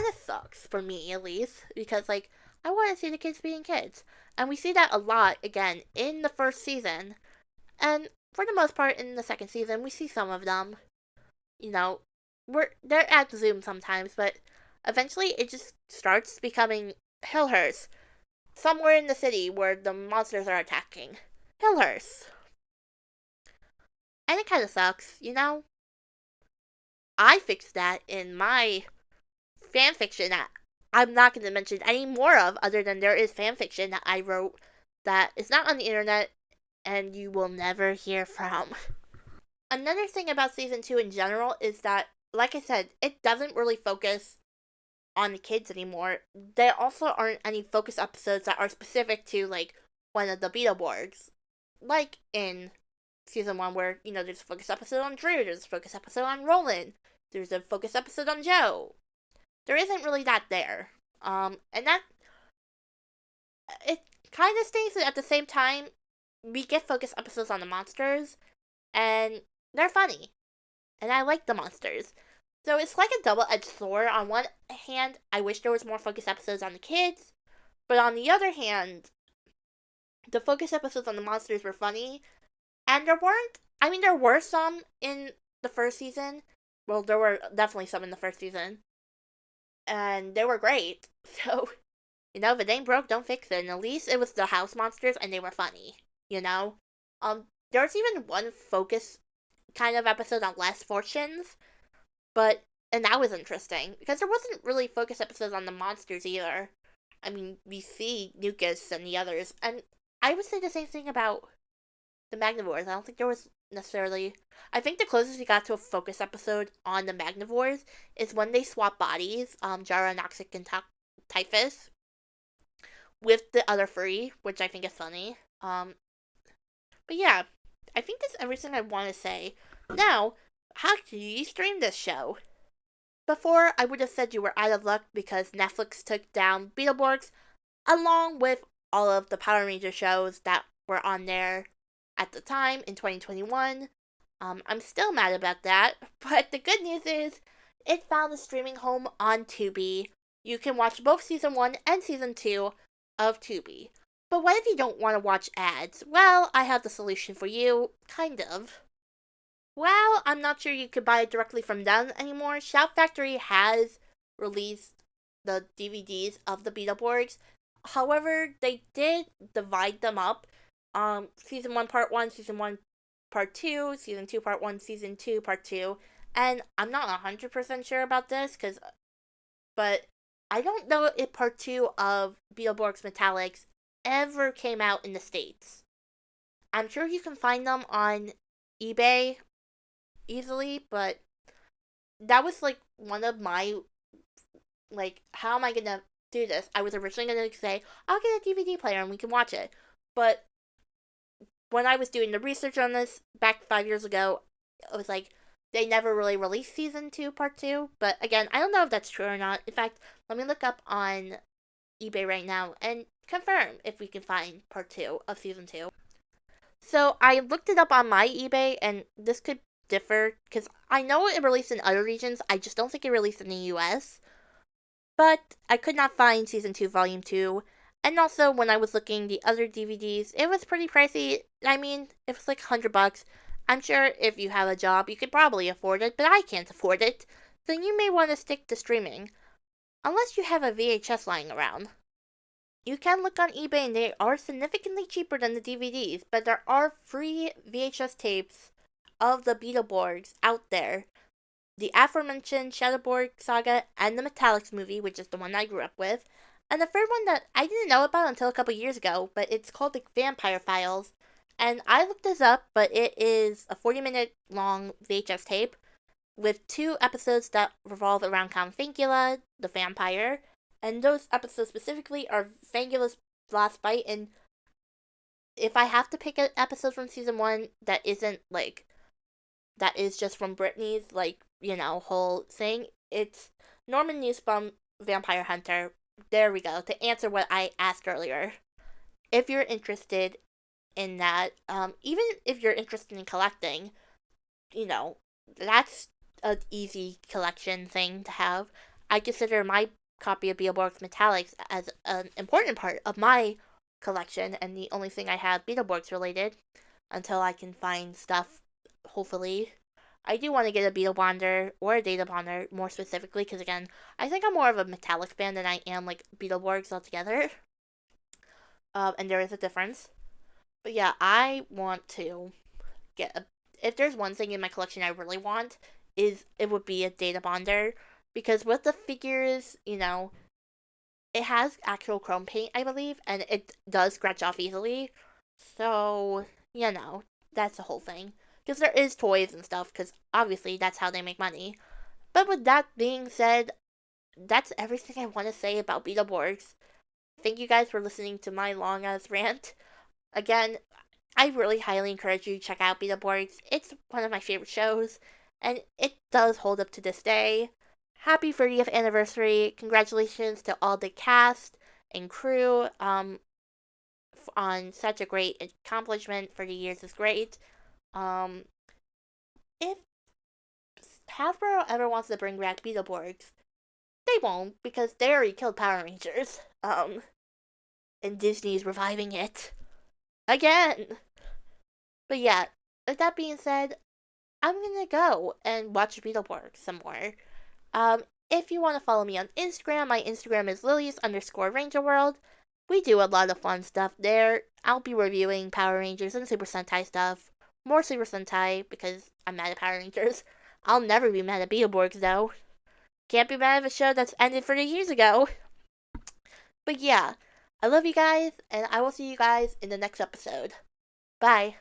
[SPEAKER 1] of sucks for me, at least, because like I want to see the kids being kids, and we see that a lot again in the first season, and for the most part in the second season we see some of them. They're at Zoom sometimes, but eventually it just starts becoming Hillhurst, somewhere in the city where the monsters are attacking. Hillhurst. And it kind of sucks, I fixed that in my fanfiction that I'm not going to mention any more of, other than there is fanfiction that I wrote that is not on the internet and you will never hear from. Another thing about season 2 in general is that, like I said, it doesn't really focus on the kids anymore. There also aren't any focus episodes that are specific to, like, one of the Beetleborgs. Like in season 1 where, there's a focus episode on Drew, there's a focus episode on Roland, there's a focus episode on Joe. There isn't really that there. And that, it kind of stays at the same time. We get focus episodes on the monsters, and they're funny. And I like the monsters. So it's like a double-edged sword. On one hand, I wish there was more focus episodes on the kids, but on the other hand, the focus episodes on the monsters were funny, and there were some in the first season. Well, there were definitely some in the first season, and they were great. So, if it ain't broke, don't fix it. And at least it was the house monsters, and they were funny. There was even one focus kind of episode on Last Fortunes, and that was interesting because there wasn't really focus episodes on the monsters either. I mean, we see Nucus and the others, and I would say the same thing about the Magnivores. I don't think there was necessarily. I think the closest we got to a focus episode on the Magnivores is when they swap bodies, Jara, Noxic, and Typhus, with the other three, which I think is funny. But yeah, I think that's everything I want to say. Now, how do you stream this show? Before, I would have said you were out of luck because Netflix took down Beetleborgs, along with all of the Power Ranger shows that were on there at the time in 2021. I'm still mad about that, but the good news is it found a streaming home on Tubi. You can watch both Season 1 and Season 2 of Tubi. But what if you don't want to watch ads? Well, I have the solution for you, kind of. Well, I'm not sure you could buy it directly from them anymore. Shout Factory has released the DVDs of the Beetleborgs. However, they did divide them up. Season 1 Part 1, Season 1 Part 2, Season 2 Part 1, Season 2 Part 2. And I'm not 100% sure about this, but I don't know if Part 2 of Beetleborgs Metallix ever came out in the States. I'm sure you can find them on eBay easily, but that was like one of my, like, how am I gonna do this. I was originally going to say, I'll get a DVD player and we can watch it. But when I was doing the research on this back 5 years ago, it was like, they never really released season 2, part 2. But again, I don't know if that's true or not. In fact, let me look up on eBay right now and confirm if we can find part 2 of season 2. So I looked it up on my eBay, and this could differ because I know it released in other regions. I just don't think it released in the US. But I could not find season 2, volume 2. And also, when I was looking the other DVDs, it was pretty pricey. I mean, it was like $100. I'm sure if you have a job, you could probably afford it, but I can't afford it. Then you may want to stick to streaming. Unless you have a VHS lying around. You can look on eBay and they are significantly cheaper than the DVDs, but there are free VHS tapes of the Beetleborgs out there. The aforementioned Shadowborg saga and the Metallix movie, which is the one I grew up with, and the third one that I didn't know about until a couple years ago, but it's called the Vampire Files. And I looked this up, but it is a 40-minute long VHS tape with 2 episodes that revolve around Count Fangula, the vampire, and those episodes specifically are Fangula's last bite. And if I have to pick an episode from season 1 that isn't like, that is just from Brittany's, like, whole thing, it's Norman Nussbaum, Vampire Hunter. There we go, to answer what I asked earlier. If you're interested in that, even if you're interested in collecting, that's an easy collection thing to have. I consider my copy of Beetleborgs Metallix as an important part of my collection, and the only thing I have Beetleborgs related until I can find stuff, hopefully. I do want to get a Beetle Bonder or a Data Bonder more specifically, because again, I think I'm more of a Metallix fan than I am like Beetleborgs altogether. And there is a difference. But yeah, I want to get if there's one thing in my collection I really want, it would be a Data Bonder. Because with the figures, it has actual chrome paint, I believe, and it does scratch off easily. So, that's the whole thing. Because there is toys and stuff, because obviously that's how they make money. But with that being said, that's everything I want to say about Beetleborgs. Thank you guys for listening to my long-ass rant. Again, I really highly encourage you to check out Beetleborgs. It's one of my favorite shows, and it does hold up to this day. Happy 30th anniversary. Congratulations to all the cast and crew on such a great accomplishment. 30 years is great. If Hasbro ever wants to bring back Beetleborgs, they won't, because they already killed Power Rangers. And Disney's reviving it. Again. But yeah, with that being said, I'm gonna go and watch Beetleborgs some more. If you want to follow me on Instagram, my Instagram is Lilies_RangerWorld. We do a lot of fun stuff there. I'll be reviewing Power Rangers and Super Sentai stuff. More Super Sentai, because I'm mad at Power Rangers. I'll never be mad at Beetleborgs, though. Can't be mad at a show that's ended 30 years ago. But yeah, I love you guys, and I will see you guys in the next episode. Bye.